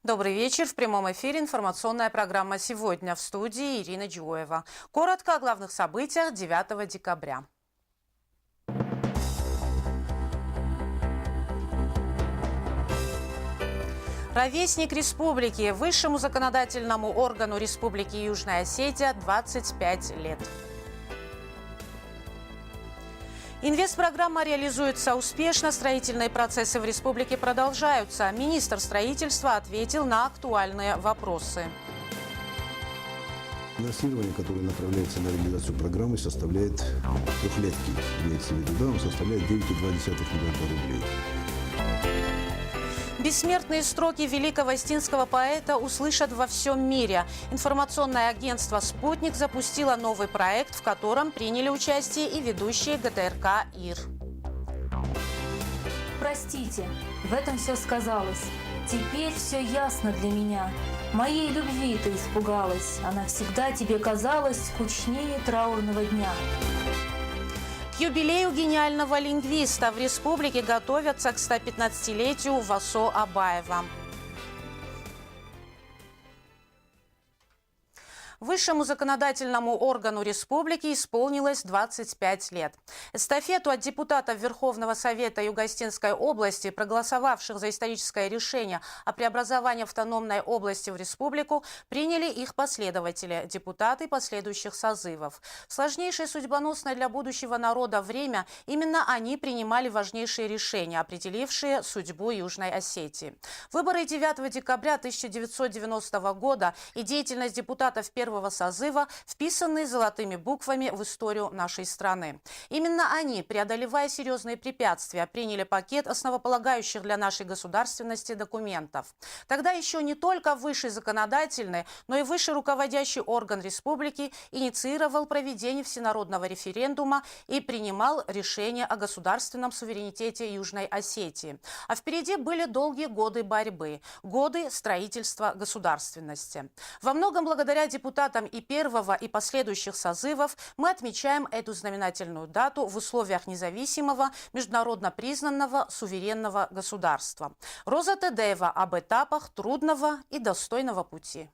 Добрый вечер. В прямом эфире информационная программа «Сегодня», в студии Ирина Джуева. Коротко о главных событиях 9 декабря. Ровесник республики. Высшему законодательному органу Республики Южная Осетия 25 лет. Инвестпрограмма реализуется успешно, строительные процессы в республике продолжаются. Министр строительства ответил на актуальные вопросы. Финансирование, которое направляется на реализацию программы, составляет трехлетки. Имеется в виду, да, он составляет 9,2 миллиарда рублей. Бессмертные строки великого остинского поэта услышат во всем мире. Информационное агентство «Спутник» запустило новый проект, в котором приняли участие и ведущие ГТРК ИР. Простите, в этом все сказалось. Теперь все ясно для меня. Моей любви ты испугалась. Она всегда тебе казалась скучнее траурного дня. К юбилею гениального лингвиста в республике готовятся к 115-летию Васо Абаева. Высшему законодательному органу республики исполнилось 25 лет. Эстафету от депутатов Верховного Совета Юго-Остинской области, проголосовавших за историческое решение о преобразовании автономной области в республику, приняли их последователи, депутаты последующих созывов. В сложнейшее судьбоносное для будущего народа время именно они принимали важнейшие решения, определившие судьбу Южной Осетии. Выборы 9 декабря 1990 года и деятельность депутатов первого созыва вписаны золотыми буквами в историю нашей страны. Именно они, преодолевая серьезные препятствия, приняли пакет основополагающих для нашей государственности документов. Тогда еще не только высший законодательный, но и высший руководящий орган республики инициировал проведение всенародного референдума и принимал решение о государственном суверенитете Южной Осетии. А впереди были долгие годы борьбы, годы строительства государственности. Во многом благодаря депутатам и первого, и последующих созывов мы отмечаем эту знаменательную дату в условиях независимого, международно признанного, суверенного государства. Роза Тедеева об этапах трудного и достойного пути.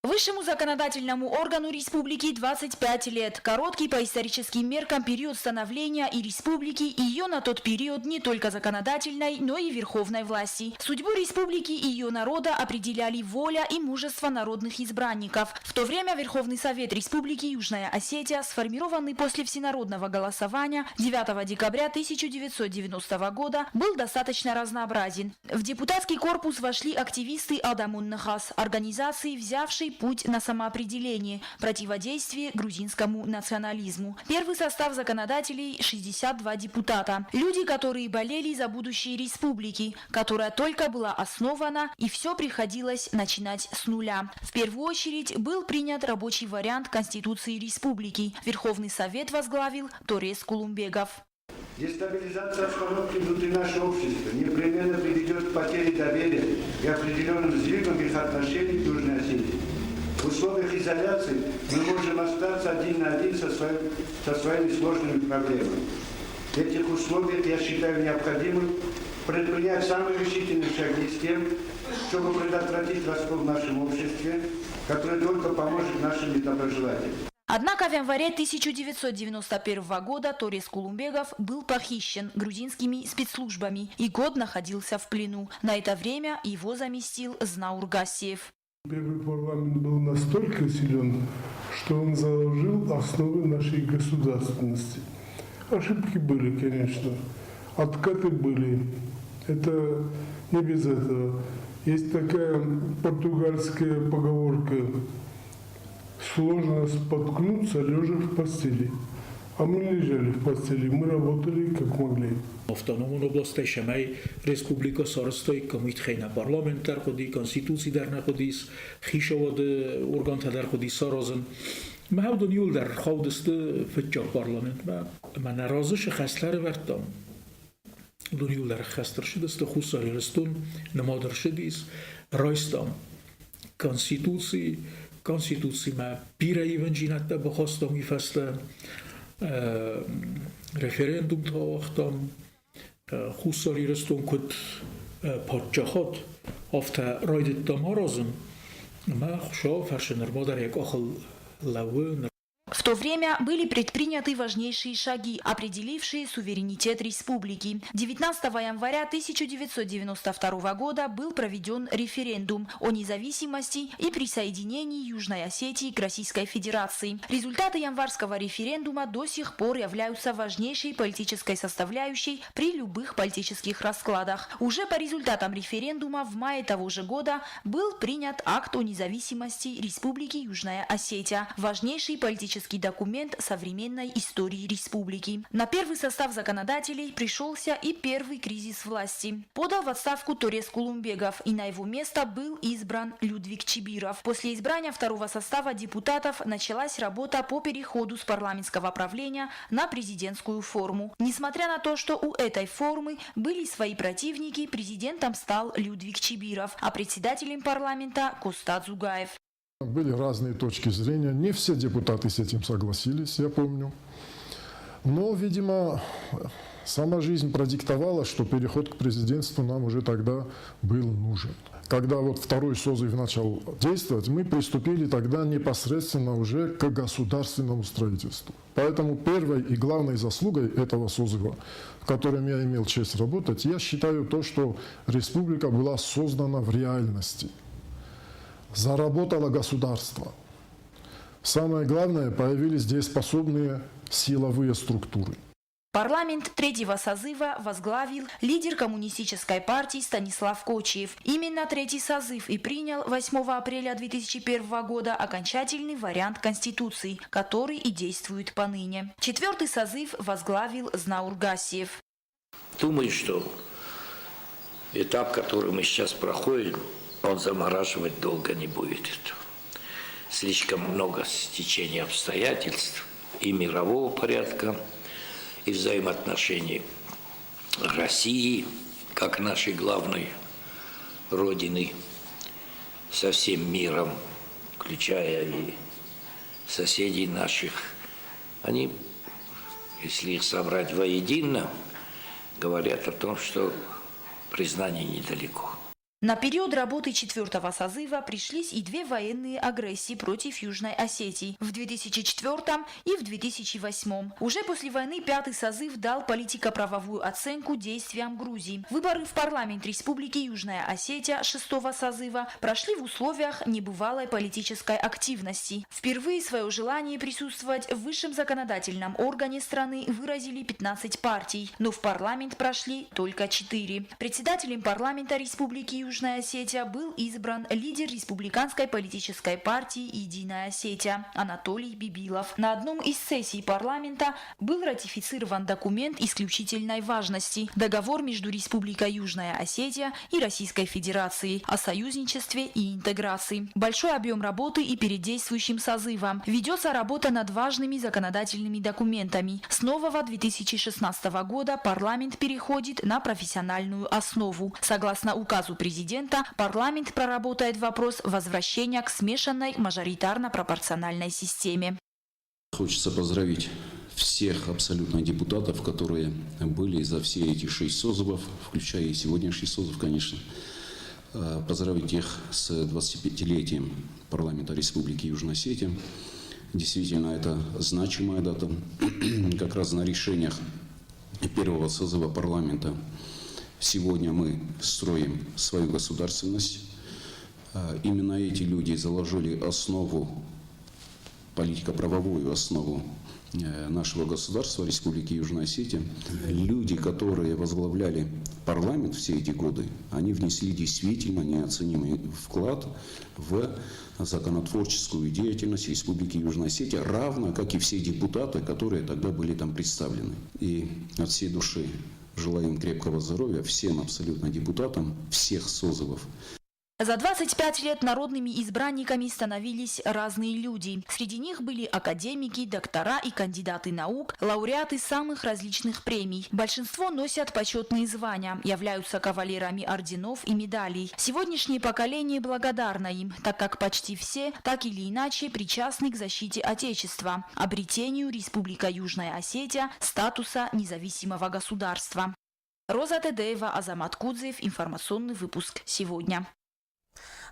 Высшему законодательному органу республики 25 лет. Короткий по историческим меркам период становления и республики, и ее на тот период не только законодательной, но и верховной власти. Судьбу республики и ее народа определяли воля и мужество народных избранников. В то время Верховный Совет Республики Южная Осетия, сформированный после всенародного голосования 9 декабря 1990 года, был достаточно разнообразен. В депутатский корпус вошли активисты Алдамун-Нахас, организации, взявшие путь на самоопределение, противодействие грузинскому национализму. Первый состав законодателей – 62 депутата. Люди, которые болели за будущее республики, которая только была основана, и все приходилось начинать с нуля. В первую очередь был принят рабочий вариант Конституции республики. Верховный Совет возглавил Торес Кулумбегов. Дестабилизация обстановки внутри нашего общества непременно приведет к потере доверия и определенным сдвигам их отношений к Южной Осетии. В условиях изоляции мы можем остаться один на один со своими сложными проблемами. В этих условиях я считаю необходимым предпринять самые решительные шаги с тем, чтобы предотвратить раскол в нашем обществе, который только поможет нашим недоброжелателям. Однако в январе 1991 года Торес Кулумбегов был похищен грузинскими спецслужбами и год находился в плену. На это время его заместил Знаур Гассиев. Первый парламент был настолько силен, что он заложил основы нашей государственности. Ошибки были, конечно, откаты были. Это не без этого. Есть такая португальская поговорка: сложно споткнуться, лежа в постели. А мы лежали в постели, мы работали как могли. Автономон областай шемай республика сарстай комитхейна парламент дар худи конституции дар находис хишавад орган дар худи саразن محمود یول در خودست فجار پارلمنت ما نرازش خستر وقتم دنیول در خستر شده است خصوصی رستون نمادر شدیس رایستم konstitucji ma pira evangelata بخواستم میفسته referendum تا وقتم خصوصی رستون کد پادشاهات Офта ройдит доморозом, ма хушо фаршинер модар як охал лавы. В то время были предприняты важнейшие шаги, определившие суверенитет республики. 19 января 1992 года был проведен референдум о независимости и присоединении Южной Осетии к Российской Федерации. Результаты январского референдума до сих пор являются важнейшей политической составляющей при любых политических раскладах. Уже по результатам референдума в мае того же года был принят акт о независимости Республики Южная Осетия, важнейший политический документ современной истории республики. На первый состав законодателей пришелся и первый кризис власти. Подал в отставку Торез Кулумбегов, и на его место был избран Людвиг Чибиров. После избрания второго состава депутатов началась работа по переходу с парламентского правления на президентскую форму. Несмотря на то, что у этой формы были свои противники, президентом стал Людвиг Чибиров, а председателем парламента Костад Зугаев. Были разные точки зрения, не все депутаты с этим согласились, я помню. Но, видимо, сама жизнь продиктовала, что переход к президентству нам уже тогда был нужен. Когда вот второй созыв начал действовать, мы приступили тогда непосредственно уже к государственному строительству. Поэтому первой и главной заслугой этого созыва, в котором я имел честь работать, я считаю то, что республика была создана в реальности. Заработало государство. Самое главное, появились дееспособные силовые структуры. Парламент третьего созыва возглавил лидер коммунистической партии Станислав Кочиев. Именно третий созыв и принял 8 апреля 2001 года окончательный вариант Конституции, который и действует поныне. Четвертый созыв возглавил Знаур Гассиев. Думаю, что этап, который мы сейчас проходим, он замораживать долго не будет. Слишком много стечений обстоятельств и мирового порядка, и взаимоотношений России, как нашей главной родины, со всем миром, включая и соседей наших. Они, если их собрать воедино, говорят о том, что признание недалеко. На период работы четвертого созыва пришлись и две военные агрессии против Южной Осетии в 2004 и в 2008. Уже после войны пятый созыв дал политико-правовую оценку действиям Грузии. Выборы в парламент Республики Южная Осетия шестого созыва прошли в условиях небывалой политической активности. Впервые свое желание присутствовать в высшем законодательном органе страны выразили 15 партий, но в парламент прошли только 4. Председателем парламента Республики Южная Осетия был избран лидер республиканской политической партии «Единая Осетия» Анатолий Бибилов. На одном из сессий парламента был ратифицирован документ исключительной важности – договор между Республикой Южная Осетия и Российской Федерацией о союзничестве и интеграции. Большой объем работы и перед действующим созывом. Ведется работа над важными законодательными документами. С нового 2016 года парламент переходит на профессиональную основу. Согласно указу президента, парламент проработает вопрос возвращения к смешанной мажоритарно-пропорциональной системе. Хочется поздравить всех абсолютно депутатов, которые были за все эти 6 созывов, включая и сегодняшний созыв, конечно. Поздравить их с 25-летием парламента Республики Южная Осетия. Действительно, это значимая дата. Как раз на решениях первого созыва парламента сегодня мы строим свою государственность. Именно эти люди заложили основу, политико-правовую основу нашего государства, Республики Южная Осетия. Люди, которые возглавляли парламент все эти годы, они внесли действительно неоценимый вклад в законотворческую деятельность Республики Южная Осетия, равно как и все депутаты, которые тогда были там представлены. И от всей души желаем крепкого здоровья всем абсолютно депутатам всех созывов. За 25 лет народными избранниками становились разные люди. Среди них были академики, доктора и кандидаты наук, лауреаты самых различных премий. Большинство носят почетные звания, являются кавалерами орденов и медалей. Сегодняшнее поколение благодарно им, так как почти все так или иначе причастны к защите Отечества, обретению Республика Южная Осетия статуса независимого государства. Роза Тедеева, Азамат Кудзев. Информационный выпуск «Сегодня».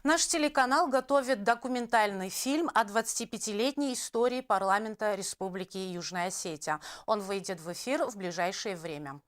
Наш телеканал готовит документальный фильм о 25-летней истории парламента Республики Южная Осетия. Он выйдет в эфир в ближайшее время.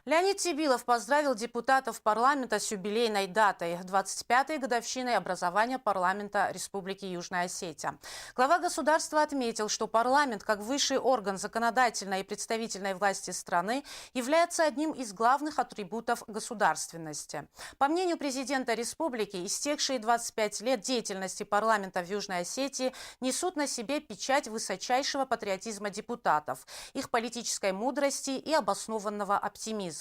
Леонид Тибилов поздравил депутатов парламента с юбилейной датой – 25-й годовщиной образования парламента Республики Южная Осетия. Глава государства отметил, что парламент, как высший орган законодательной и представительной власти страны, является одним из главных атрибутов государственности. По мнению президента республики, истекшие 25 лет деятельности парламента в Южной Осетии несут на себе печать высочайшего патриотизма депутатов, их политической мудрости и обоснованного оптимизма.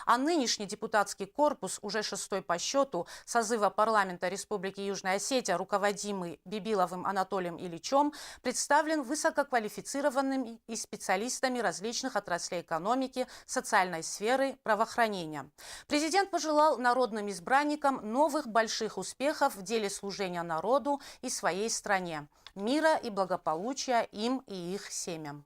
А нынешний депутатский корпус, уже 6-й по счету, созыва парламента Республики Южная Осетия, руководимый Бибиловым Анатолием Ильичем, представлен высококвалифицированными и специалистами различных отраслей экономики, социальной сферы, правоохранения. Президент пожелал народным избранникам новых больших успехов в деле служения народу и своей стране, мира и благополучия им и их семьям.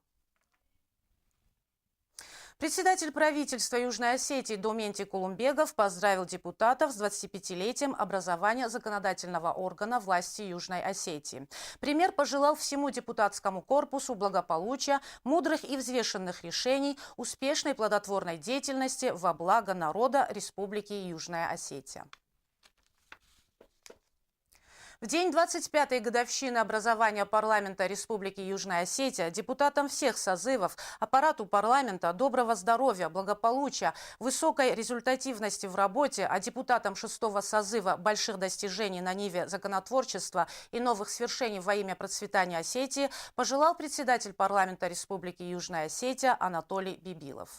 Председатель правительства Южной Осетии Доментий Кулумбегов поздравил депутатов с 25-летием образования законодательного органа власти Южной Осетии. Премьер пожелал всему депутатскому корпусу благополучия, мудрых и взвешенных решений, успешной плодотворной деятельности во благо народа Республики Южная Осетия. В день 25-й годовщины образования парламента Республики Южная Осетия депутатам всех созывов, аппарату парламента доброго здоровья, благополучия, высокой результативности в работе, а депутатам 6-го созыва больших достижений на ниве законотворчества и новых свершений во имя процветания Осетии пожелал председатель парламента Республики Южная Осетия Анатолий Бибилов.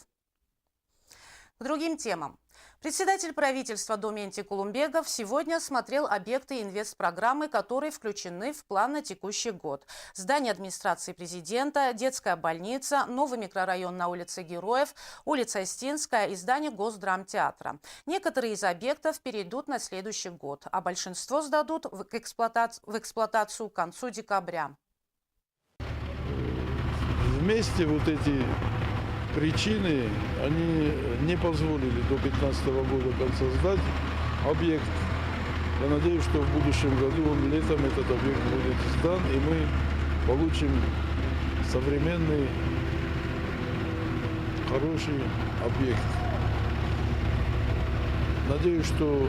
К другим темам. Председатель правительства Доментий Кулумбегов сегодня осмотрел объекты инвестпрограммы, которые включены в план на текущий год. Здание администрации президента, детская больница, новый микрорайон на улице Героев, улица Остинская и здание Госдрамтеатра. Некоторые из объектов перейдут на следующий год, а большинство сдадут в эксплуатацию к концу декабря. Вместе вот эти причины, они не позволили до 2015 года конца сдать объект. Я надеюсь, что в будущем году, летом, этот объект будет сдан, и мы получим современный, хороший объект. Надеюсь, что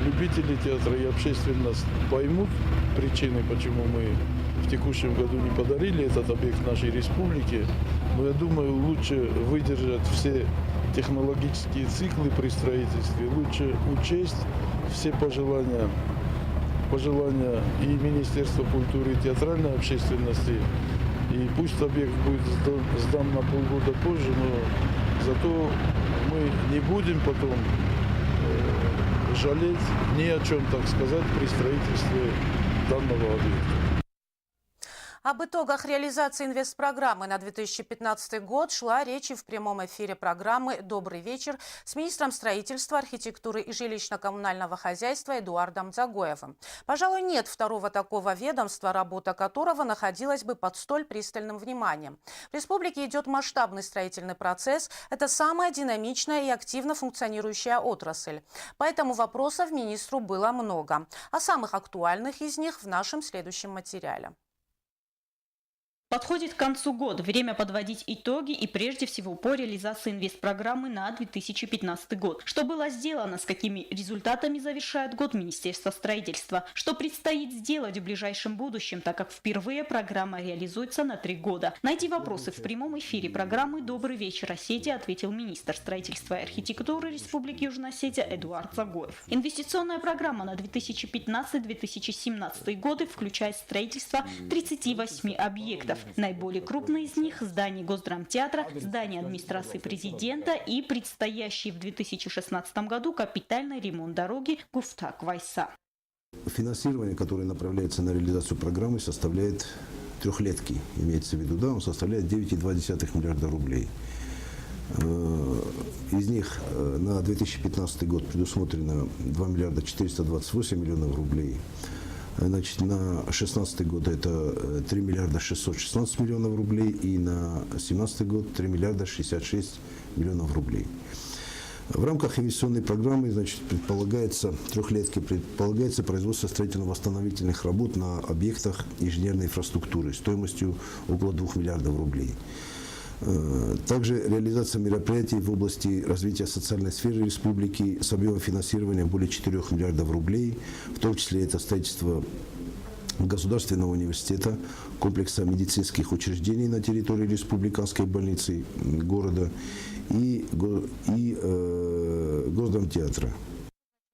любители театра и общественность поймут причины, почему мы в текущем году не подарили этот объект нашей республике. Но я думаю, лучше выдержать все технологические циклы при строительстве, лучше учесть все пожелания и Министерства культуры, и театральной общественности. И пусть объект будет сдан на полгода позже, но зато мы не будем потом жалеть ни о чем, так сказать, при строительстве данного объекта. Об итогах реализации инвестпрограммы на 2015 год шла речь в прямом эфире программы «Добрый вечер» с министром строительства, архитектуры и жилищно-коммунального хозяйства Эдуардом Дзагоевым. Пожалуй, нет второго такого ведомства, работа которого находилась бы под столь пристальным вниманием. В республике идет масштабный строительный процесс. Это самая динамичная и активно функционирующая отрасль. Поэтому вопросов министру было много. О самых актуальных из них в нашем следующем материале. Подходит к концу год. Время подводить итоги и прежде всего по реализации инвестпрограммы на 2015 год. Что было сделано, с какими результатами завершает год Министерство строительства. Что предстоит сделать в ближайшем будущем, так как впервые программа реализуется на 3 года. На эти вопросы в прямом эфире программы «Добрый вечер, Осетия» ответил министр строительства и архитектуры Республики Южная Осетия Эдуард Дзагоев. Инвестиционная программа на 2015-2017 годы включает строительство 38 объектов. Наиболее крупные из них – здание Госдрамтеатра, здание администрации президента и предстоящий в 2016 году капитальный ремонт дороги Гуфтак-Вайса. Финансирование, которое направляется на реализацию программы, составляет трехлетки, имеется в виду, да, он составляет 9,2 миллиарда рублей. Из них на 2015 год предусмотрено 2 миллиарда 428 миллионов рублей. Значит, на 2016 год это 3 миллиарда 616 миллионов рублей и на 2017 год 3 миллиарда 66 миллионов рублей. В рамках инвестиционной программы, значит, трехлетки предполагается производство строительно-восстановительных работ на объектах инженерной инфраструктуры стоимостью около 2 миллиардов рублей. Также реализация мероприятий в области развития социальной сферы республики с объемом финансирования более 4 миллиардов рублей, в том числе это строительство Государственного университета, комплекса медицинских учреждений на территории республиканской больницы города и Госдрамтеатра.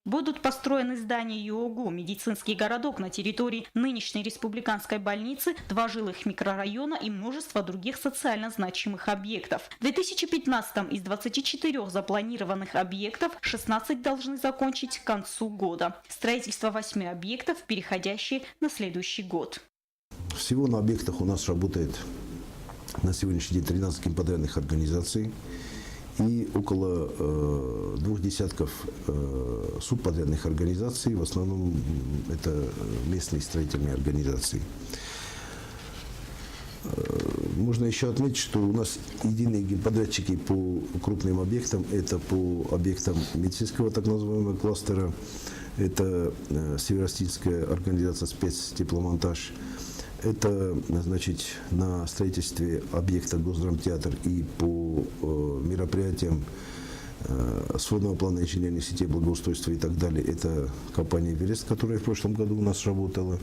Будут построены здания ЮОГУ, медицинский городок на территории нынешней республиканской больницы, 2 жилых микрорайона и множество других социально значимых объектов. В 2015 из 24 запланированных объектов 16 должны закончить к концу года. Строительство 8 объектов, переходящие на следующий год. Всего на объектах у нас работает на сегодняшний день 13 генподрядных организаций и около 2 десятков субподрядных организаций, в основном это местные строительные организации. Можно еще отметить, что у нас единые генподрядчики по крупным объектам, это по объектам медицинского так называемого кластера, это Северостинская организация спецтепломонтаж. Это, значит, на строительстве объекта Госдрамтеатр и по мероприятиям сводного плана инженерных сетей, благоустройства и так далее. Это компания «Эверест», которая в прошлом году у нас работала.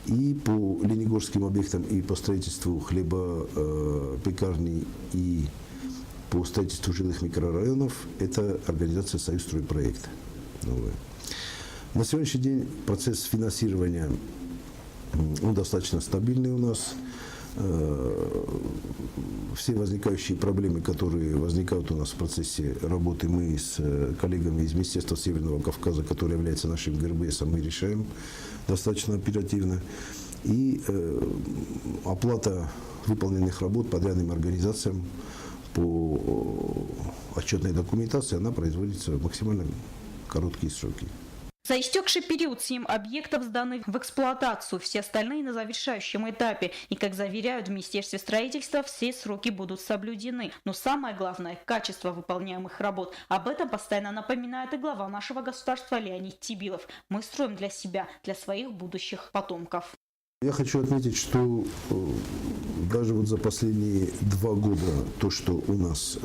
И по ленигорским объектам и по строительству хлебопекарни и по строительству жилых микрорайонов это организация «Союзстройпроект». На сегодняшний день процесс финансирования достаточно стабильный у нас. Все возникающие проблемы, которые возникают у нас в процессе работы, мы с коллегами из Министерства Северного Кавказа, который является нашим ГРБСом, мы решаем достаточно оперативно. И оплата выполненных работ подрядным организациям по отчетной документации, она производится в максимально короткие сроки. За истекший период 7 объектов сданы в эксплуатацию, все остальные на завершающем этапе. И, как заверяют в Министерстве строительства, все сроки будут соблюдены. Но самое главное – качество выполняемых работ. Об этом постоянно напоминает и глава нашего государства Леонид Тибилов. Мы строим для себя, для своих будущих потомков. Я хочу отметить, что даже вот за последние 2 года то, что у нас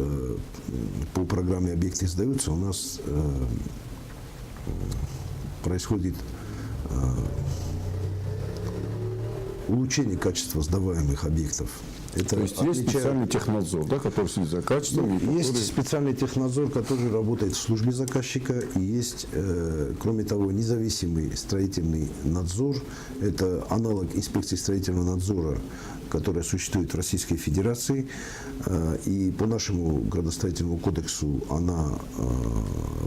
по программе объекты сдаются, у нас происходит улучшение качества сдаваемых объектов. То есть есть специальный технадзор, да, который следит за качеством? Есть специальный технадзор, который работает в службе заказчика, и есть, кроме того, независимый строительный надзор. Это аналог инспекции строительного надзора, которая существует в Российской Федерации. И по нашему градостроительному кодексу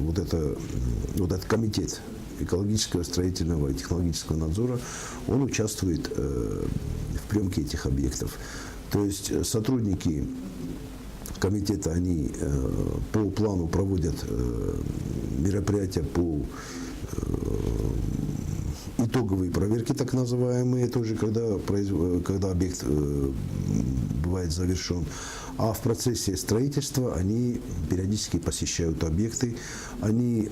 вот этот комитет экологического, строительного и технологического надзора, он участвует в приемке этих объектов. То есть сотрудники комитета, они по плану проводят мероприятия по итоговые проверки, так называемые, тоже когда объект бывает завершен. А в процессе строительства они периодически посещают объекты, они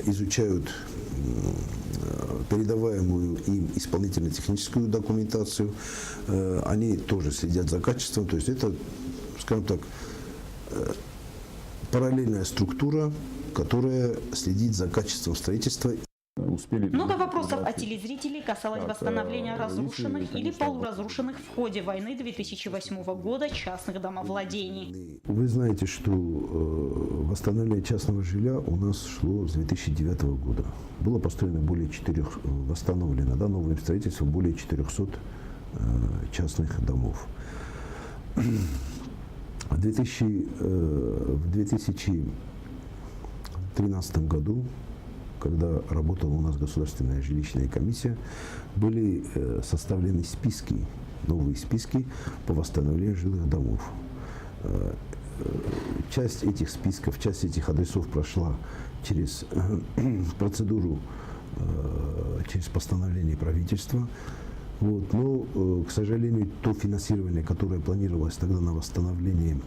изучают передаваемую им исполнительно-техническую документацию, они тоже следят за качеством. То есть это, скажем так, параллельная структура, которая следит за качеством строительства. Много вопросов от телезрителей касалось восстановления разрушенных или полуразрушенных в ходе войны 2008 года частных домовладений. Вы знаете, что восстановление частного жилья у нас шло с 2009 года. Было построено восстановлено, новым строительством более 400 частных домов. В 2013 году, когда работала у нас Государственная жилищная комиссия, были составлены новые списки по восстановлению жилых домов. Часть этих списков, часть этих адресов прошла через процедуру, через постановление правительства. Но, к сожалению, то финансирование, которое планировалось тогда на восстановление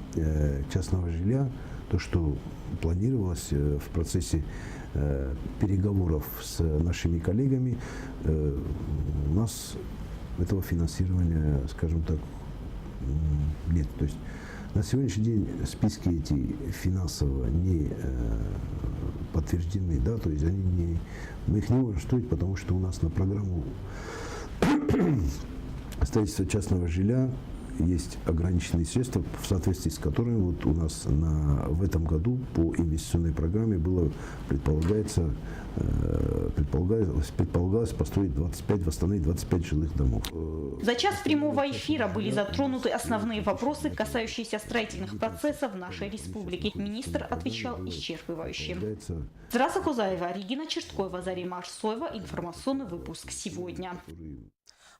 частного жилья, то, что планировалось в процессе переговоров с нашими коллегами, у нас этого финансирования, скажем так, нет. То есть на сегодняшний день списки эти финансово не подтверждены, да, то есть мы их не можем строить, потому что у нас на программу строительства частного жилья есть ограниченные средства, в соответствии с которыми вот у нас в этом году по инвестиционной программе предполагалось построить восстановить 25 жилых домов. За час прямого эфира были затронуты основные вопросы, касающиеся строительных процессов в нашей республике. Министр отвечал исчерпывающе. Зраса Кузаева, Регина Черткова, Зарима Арсоева. Информационный выпуск сегодня.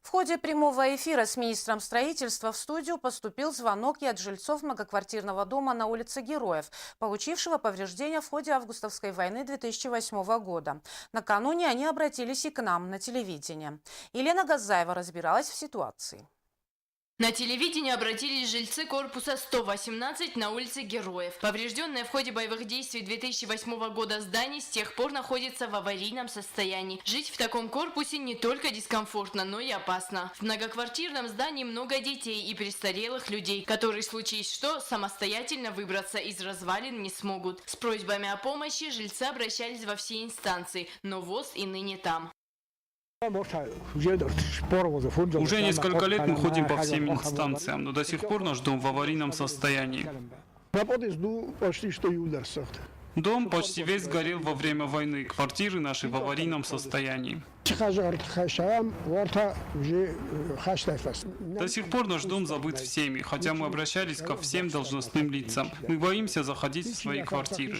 В ходе прямого эфира с министром строительства в студию поступил звонок и от жильцов многоквартирного дома на улице Героев, получившего повреждения в ходе августовской войны 2008 года. Накануне они обратились и к нам на телевидение. Елена Газаева разбиралась в ситуации. На телевидении обратились жильцы корпуса 118 на улице Героев. Поврежденное в ходе боевых действий 2008 года здание с тех пор находится в аварийном состоянии. Жить в таком корпусе не только дискомфортно, но и опасно. В многоквартирном здании много детей и престарелых людей, которые, случись что, самостоятельно выбраться из развалин не смогут. С просьбами о помощи жильцы обращались во все инстанции, но ВОС и ныне там. Уже несколько лет мы ходим по всем инстанциям, но до сих пор наш дом в аварийном состоянии. Дом почти весь сгорел во время войны, квартиры наши в аварийном состоянии. До сих пор наш дом забыт всеми, хотя мы обращались ко всем должностным лицам. Мы боимся заходить в свои квартиры.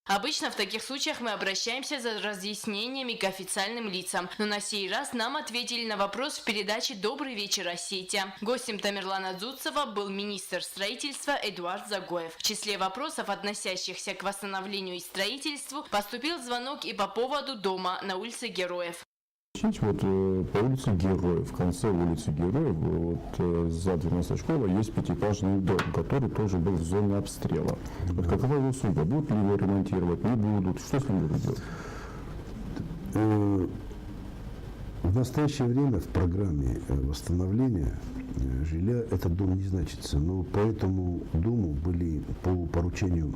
Обычно в таких случаях мы обращаемся за разъяснениями к официальным лицам, но на сей раз нам ответили на вопрос в передаче «Добрый вечер, Осетия». Гостем Тамерлана Дзуцева был министр строительства Эдуард Загоев. В числе вопросов, относящихся к восстановлению и строительству, поступил звонок и по поводу дома на улице Героев. Вот по улице Героев, в конце улицы Героев, вот за 12 школой есть пятиэтажный дом, который тоже был в зоне обстрела. Вот какова его судьба? Будут ли его ремонтировать, не будут? Что с ним будут делать? В настоящее время в программе восстановления жилья этот дом не значится, но по этому дому были по поручению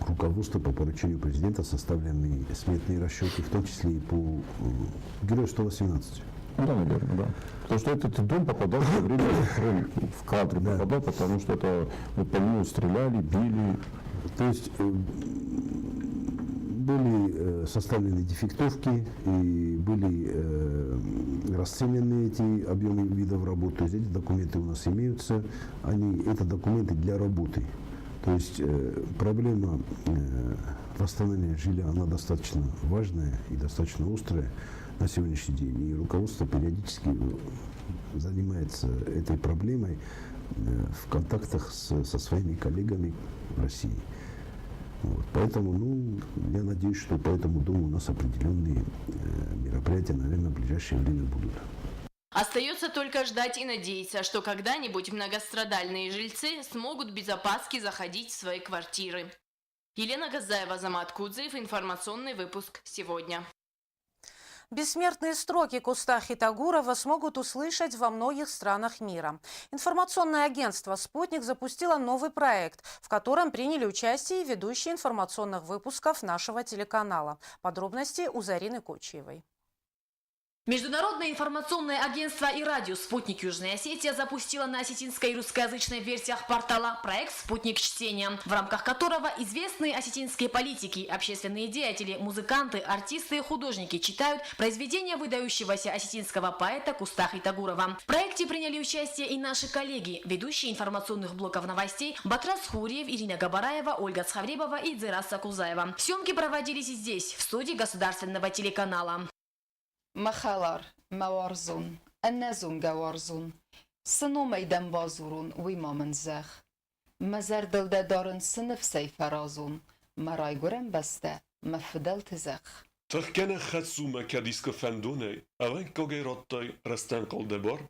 руководства, по поручению президента составлены сметные расчеты, в том числе и по Героев 118. Да, наверное, да. Потому что этот дом попадал во время в кадры, да. Попадал, потому что это по нему стреляли, били. То есть были составлены дефектовки и были расценены эти объемы видов работ. То есть эти документы у нас имеются, это документы для работы. То есть проблема восстановления жилья, она достаточно важная и достаточно острая на сегодняшний день. И руководство периодически занимается этой проблемой в контактах со своими коллегами в России. Вот. Поэтому, я надеюсь, что по этому дому у нас определенные мероприятия, наверное, в ближайшее время будут. Остается только ждать и надеяться, что когда-нибудь многострадальные жильцы смогут без опаски заходить в свои квартиры. Елена Газаева, Азамат Кудзеев. Информационный выпуск сегодня. Бессмертные строки Куста Хитагурова смогут услышать во многих странах мира. Информационное агентство «Спутник» запустило новый проект, в котором приняли участие ведущие информационных выпусков нашего телеканала. Подробности у Зарины Кочиевой. Международное информационное агентство и радио «Спутник Южная Осетия» запустило на осетинской и русскоязычной версиях портала проект «Спутник чтения», в рамках которого известные осетинские политики, общественные деятели, музыканты, артисты и художники читают произведения выдающегося осетинского поэта Куста Хитагурова. В проекте приняли участие и наши коллеги, ведущие информационных блоков новостей Батрас Хуриев, Ирина Габараева, Ольга Цхавребова и Дзераса Кузаева. Съемки проводились здесь, в студии государственного телеканала. مخالار موارزون النزون جوارزون سنو میدم بازورون وی مامنزخ مزر دلده دارن سنف سیفرازون مرای گرم بسته مفدل تزخ تركنا خاتسوما كاديسكو فاندوني اوين كوغيروتاي رستان قلدبار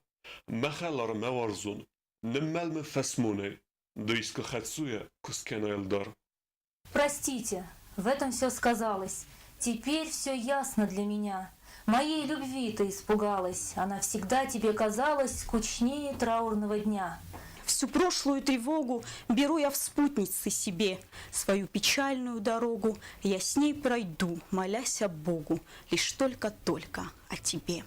مخالار موارزون نمال مفسموني Дойска Хацуя Кускена Элдар. Простите, в этом все сказалось. Теперь все ясно для меня. Моей любви ты испугалась. Она всегда тебе казалась скучнее траурного дня. Всю прошлую тревогу беру я в спутницы себе. Свою печальную дорогу я с ней пройду, молясь о Богу, лишь только-только о тебе.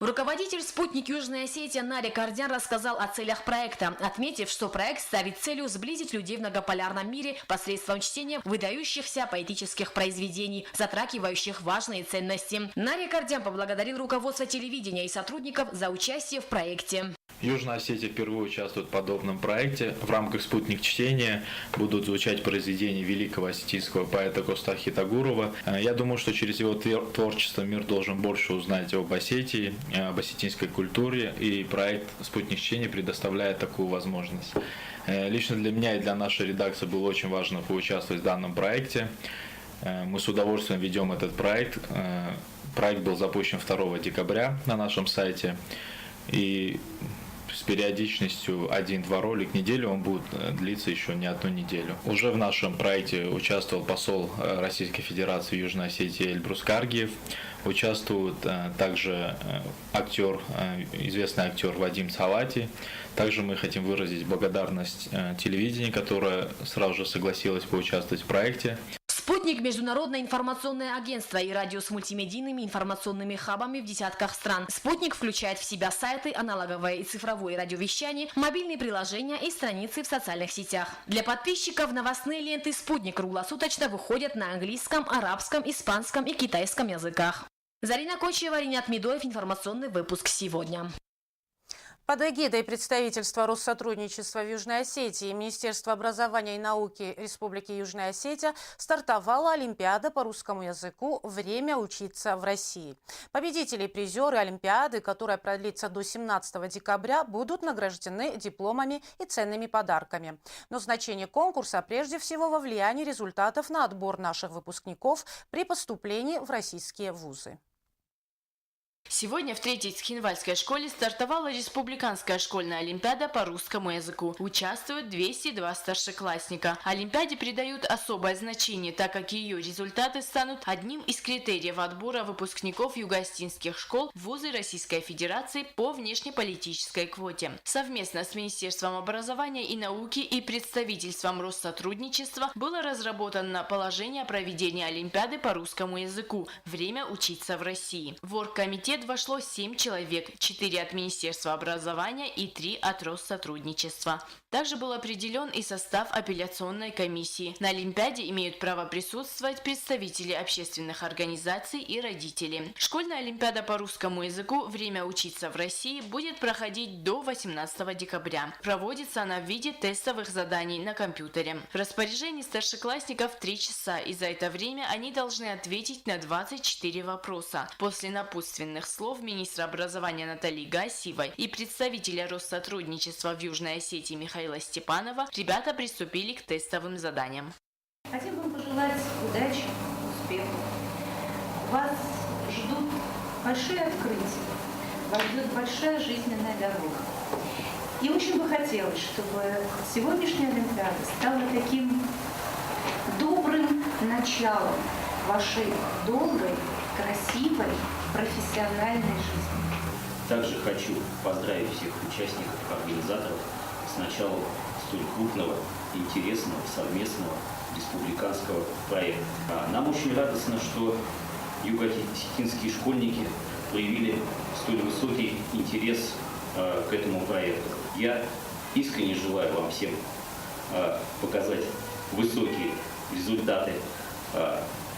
Руководитель «Спутник Южной Осетии» Нария Кардян рассказал о целях проекта, отметив, что проект ставит целью сблизить людей в многополярном мире посредством чтения выдающихся поэтических произведений, затрагивающих важные ценности. Нария Кардян поблагодарил руководство телевидения и сотрудников за участие в проекте. Южная Осетия впервые участвует в подобном проекте. В рамках «Спутник чтения» будут звучать произведения великого осетинского поэта Костахи Тагурова. Я думаю, что через его творчество мир должен больше узнать об Осетии, об осетинской культуре, и проект «Спутник чтения» предоставляет такую возможность. Лично для меня и для нашей редакции было очень важно поучаствовать в данном проекте. Мы с удовольствием ведем этот проект. Проект был запущен 2 декабря на нашем сайте. И с периодичностью 1-2 ролика в неделю он будет длиться еще не одну неделю. Уже в нашем проекте участвовал посол Российской Федерации в Южной Осетии Эльбрус Каргиев. Участвует также известный актер Вадим Салати. Также мы хотим выразить благодарность телевидению, которое сразу же согласилось поучаствовать в проекте. «Спутник» – международное информационное агентство и радио с мультимедийными информационными хабами в десятках стран. «Спутник» включает в себя сайты, аналоговое и цифровое радиовещание, мобильные приложения и страницы в социальных сетях. Для подписчиков новостные ленты «Спутник» круглосуточно выходят на английском, арабском, испанском и китайском языках. Зарина Кочева, Ринат Медоев. Информационный выпуск сегодня. Под эгидой представительства Россотрудничества в Южной Осетии и Министерства образования и науки Республики Южная Осетия стартовала Олимпиада по русскому языку «Время учиться в России». Победители и призеры Олимпиады, которая продлится до 17 декабря, будут награждены дипломами и ценными подарками. Но значение конкурса прежде всего во влиянии результатов на отбор наших выпускников при поступлении в российские вузы. Сегодня в 3-й Цхинвальской школе стартовала Республиканская школьная олимпиада по русскому языку. Участвуют 202 старшеклассника. Олимпиаде придают особое значение, так как ее результаты станут одним из критериев отбора выпускников юго-осетинских школ в вузы Российской Федерации по внешнеполитической квоте. Совместно с Министерством образования и науки и представительством Россотрудничества было разработано положение о проведении олимпиады по русскому языку «Время учиться в России». В оргкомитет вошло 7 человек, 4 от Министерства образования и 3 от Россотрудничества. Также был определен и состав апелляционной комиссии. На Олимпиаде имеют право присутствовать представители общественных организаций и родители. Школьная олимпиада по русскому языку «Время учиться в России» будет проходить до 18 декабря. Проводится она в виде тестовых заданий на компьютере. В распоряжении старшеклассников 3 часа, и за это время они должны ответить на 24 вопроса. После напутственных слов министра образования Натальи Гасиевой и представителя Россотрудничества в Южной Осетии Михаила Степанова ребята приступили к тестовым заданиям. Хотим вам пожелать удачи, успеха. Вас ждут большие открытия, вас ждет большая жизненная дорога. И очень бы хотелось, чтобы сегодняшняя Олимпиада стала таким добрым началом вашей долгой, красивой, профессиональной жизни. Также хочу поздравить всех участников, организаторов с началом столь крупного, интересного, совместного республиканского проекта. Нам очень радостно, что юго-осетинские школьники проявили столь высокий интерес к этому проекту. Я искренне желаю вам всем показать высокие результаты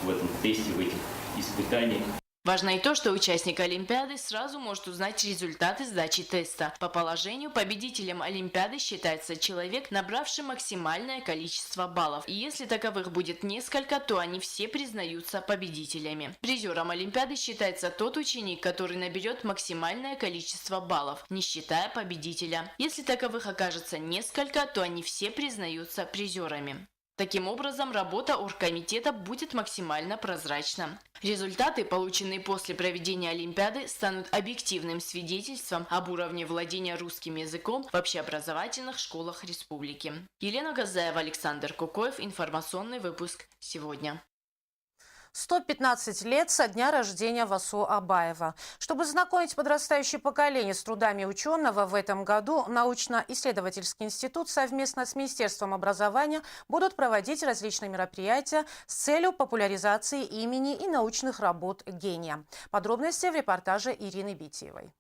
в этом тесте, в этих испытаниях. Важно и то, что участник Олимпиады сразу может узнать результаты сдачи теста. По положению победителем Олимпиады считается человек, набравший максимальное количество баллов. И если таковых будет несколько, то они все признаются победителями. Призером Олимпиады считается тот ученик, который наберет максимальное количество баллов, не считая победителя. Если таковых окажется несколько, то они все признаются призерами. Таким образом, работа оргкомитета будет максимально прозрачна. Результаты, полученные после проведения Олимпиады, станут объективным свидетельством об уровне владения русским языком в общеобразовательных школах республики. Елена Газаева, Александр Кукоев. Информационный выпуск «Сегодня». 115 лет со дня рождения Васо Абаева. Чтобы знакомить подрастающее поколение с трудами ученого, в этом году научно-исследовательский институт совместно с Министерством образования будут проводить различные мероприятия с целью популяризации имени и научных работ гения. Подробности в репортаже Ирины Битиевой.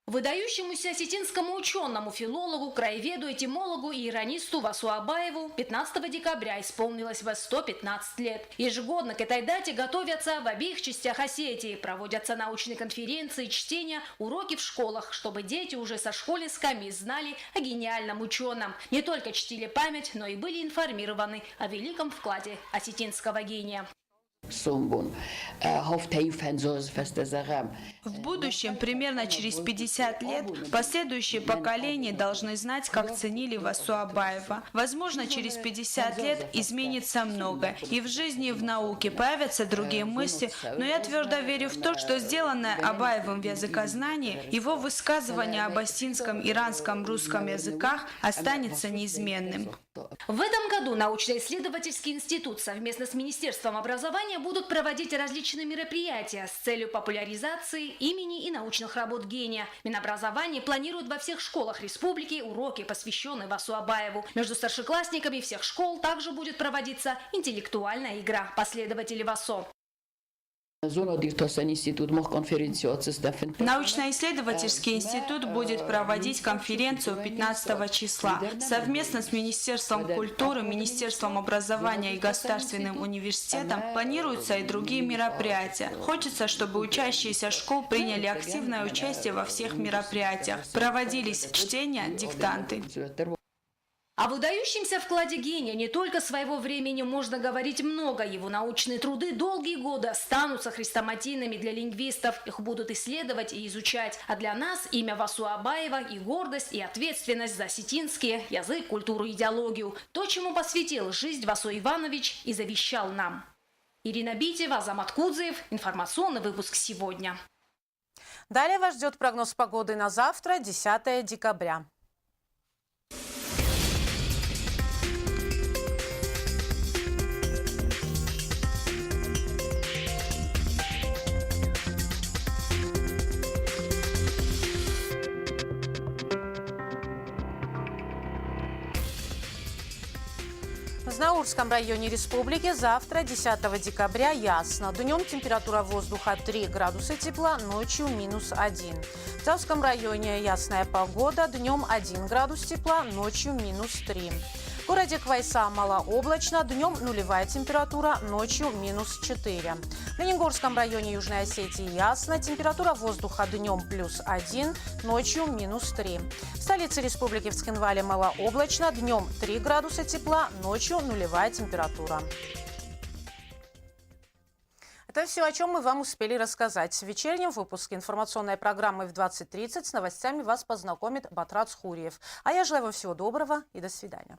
Выдающемуся осетинскому ученому, филологу, краеведу, этимологу и иронисту Васу Абаеву 15 декабря исполнилось 115 лет. Ежегодно к этой дате готовятся в обеих частях Осетии, проводятся научные конференции, чтения, уроки в школах, чтобы дети уже со школьной скамьи знали о гениальном ученом. Не только чтили память, но и были информированы о великом вкладе осетинского гения. В будущем, примерно через 50 лет, последующие поколения должны знать, как ценили Васу Абаева. Возможно, через 50 лет изменится многое. И в жизни, и в науке появятся другие мысли, но я твердо верю в то, что сделанное Абаевым в языкознании, его высказывание об осетинском, иранском, русском языках останется неизменным. В этом году научно-исследовательский институт совместно с Министерством образования будут проводить различные мероприятия с целью популяризации имени и научных работ гения. Минобразование планирует во всех школах республики уроки, посвященные Васу Абаеву. Между старшеклассниками всех школ также будет проводиться интеллектуальная игра «Последователи Васо». Научно-исследовательский институт будет проводить конференцию 15 числа. Совместно с Министерством культуры, Министерством образования и Государственным университетом планируются и другие мероприятия. Хочется, чтобы учащиеся школ приняли активное участие во всех мероприятиях. Проводились чтения, диктанты. О выдающемся вкладе гения не только своего времени можно говорить много. Его научные труды долгие годы останутся хрестоматийными для лингвистов. Их будут исследовать и изучать. А для нас имя Васу Абаева и гордость, и ответственность за осетинский язык, культуру, идеологию. То, чему посвятил жизнь Васо Иванович и завещал нам. Ирина Битева, Азамат Кудзеев. Информационный выпуск «Сегодня». Далее вас ждет прогноз погоды на завтра, 10 декабря. В Знаурском районе республики завтра, 10 декабря, ясно. Днем температура воздуха 3 градуса тепла, ночью -1. В Завском районе ясная погода, днем 1 градус тепла, ночью -3. В городе Квайса малооблачно, днем нулевая температура, ночью -4. В Ленингорском районе Южной Осетии ясно, температура воздуха днем +1, ночью -3. В столице республики в Цхинвале малооблачно, днем 3 градуса тепла, ночью нулевая температура. Это все, о чем мы вам успели рассказать. В вечернем выпуске информационной программы в 20:30 с новостями вас познакомит Батрат Схуриев. А я желаю вам всего доброго и до свидания.